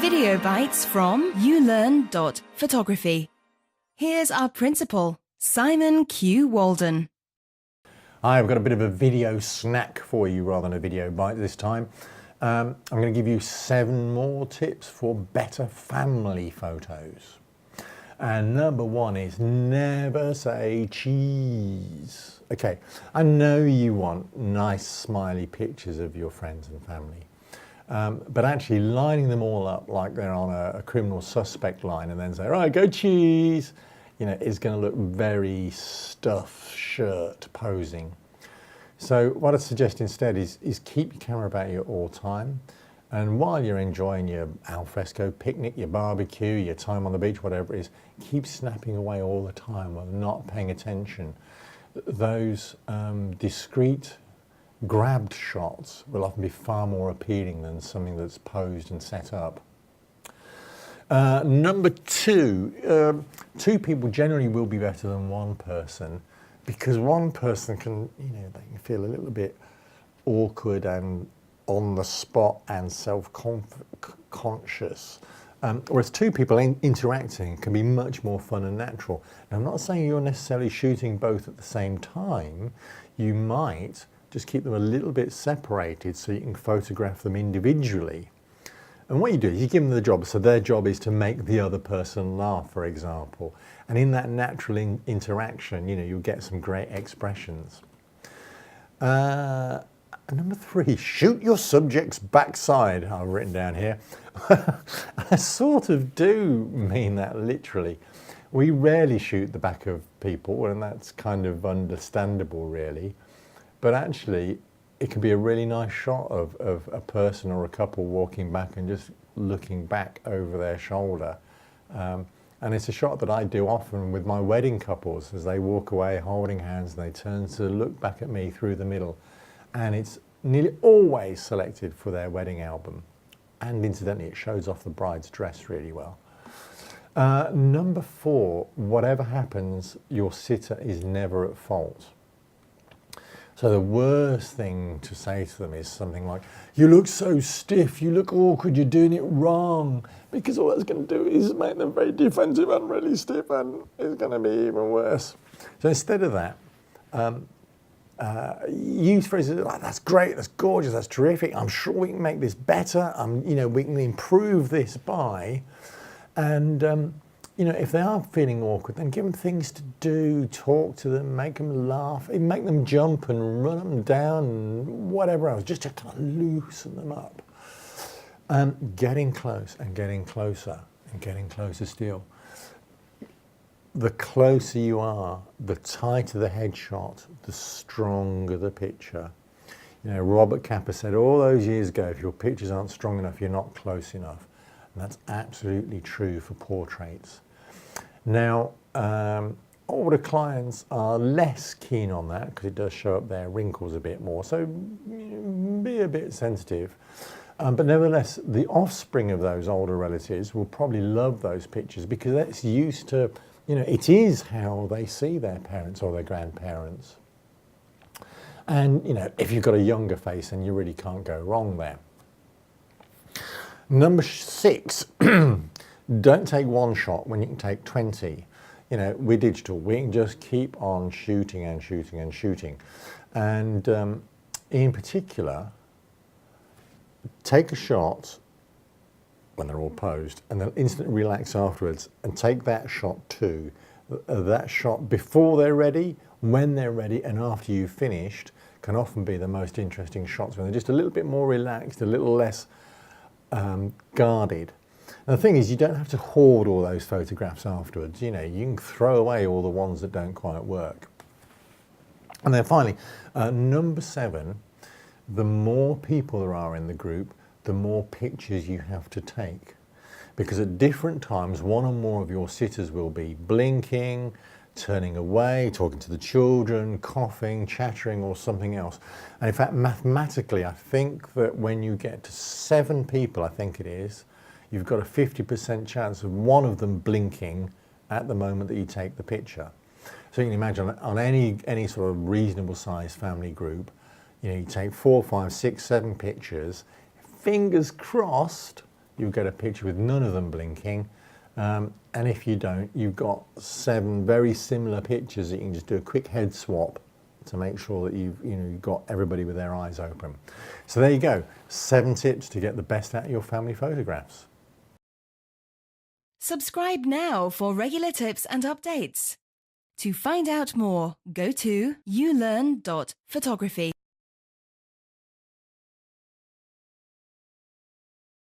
Video bites from ulearn.photography. Here's our principal, Simon Q. Walden. Hi, I've got a bit of a video snack for you rather than a video bite this time. I'm going to give you 7 more tips for better family photos. And number 1 is never say cheese. Okay, I know you want nice smiley pictures of your friends and family. But actually lining them all up like they're on a criminal suspect line and then say, right, go cheese, you know, is going to look very stuffed shirt posing. So what I suggest instead is keep your camera about you at all time. And while you're enjoying your alfresco picnic, your barbecue, your time on the beach, whatever it is, keep snapping away all the time while not paying attention. Those discreet grabbed shots will often be far more appealing than something that's posed and set up. Number 2, 2 people generally will be better than 1 person because 1 person can, you know, they can feel a little bit awkward and on the spot and self-conscious. Whereas 2 people interacting can be much more fun and natural. Now, I'm not saying you're necessarily shooting both at the same time. You might just keep them a little bit separated so you can photograph them individually. And what you do is you give them the job, so their job is to make the other person laugh, for example. And in that natural interaction, you know, you'll get some great expressions. Number 3, shoot your subject's backside, I've written down here. I sort of do mean that literally. We rarely shoot the back of people, and that's kind of understandable, really. But actually, it can be a really nice shot of a person or a couple walking back and just looking back over their shoulder. And it's a shot that I do often with my wedding couples as they walk away holding hands and they turn to look back at me through the middle. And it's nearly always selected for their wedding album. And incidentally, it shows off the bride's dress really well. Number 4, whatever happens, your sitter is never at fault. So the worst thing to say to them is something like, you look so stiff, you look awkward, you're doing it wrong. Because all that's going to do is make them very defensive and really stiff, and it's going to be even worse. So instead of that, use phrases like, that's great, that's gorgeous, that's terrific, I'm sure we can make this better, you know, we can improve this by, and you know, if they are feeling awkward, then give them things to do, talk to them, make them laugh, even make them jump and run them down and whatever else, just to kind of loosen them up. Getting close and getting closer and getting closer still. The closer you are, the tighter the headshot, the stronger the picture. You know, Robert Capa said all those years ago, if your pictures aren't strong enough, you're not close enough. And that's absolutely true for portraits. Now, older clients are less keen on that because it does show up their wrinkles a bit more, so be a bit sensitive. But nevertheless, the offspring of those older relatives will probably love those pictures because that's used to, you know, it is how they see their parents or their grandparents. And, you know, if you've got a younger face, then you really can't go wrong there. Number 6, don't take 1 shot when you can take 20. You know, we're digital, we can just keep on shooting and shooting and shooting. And in particular, take a shot when they're all posed and then instantly relax afterwards and take that shot too. That shot before they're ready, when they're ready, and after you've finished can often be the most interesting shots when they're just a little bit more relaxed, a little less guarded. And the thing is, you don't have to hoard all those photographs afterwards. You know, you can throw away all the ones that don't quite work. And then finally, number 7, the more people there are in the group, the more pictures you have to take. Because at different times, one or more of your sitters will be blinking, turning away, talking to the children, coughing, chattering, or something else. And in fact, mathematically, I think that when you get to 7 people, I think it is, you've got a 50% chance of one of them blinking at the moment that you take the picture. So you can imagine on any sort of reasonable sized family group, you know, you take 4, 5, 6, 7 pictures, fingers crossed, you'll get a picture with none of them blinking. And if you don't, you've got 7 very similar pictures that you can just do a quick head swap to make sure that you've got everybody with their eyes open. So there you go, 7 tips to get the best out of your family photographs. Subscribe now for regular tips and updates. To find out more, go to ulearn.photography.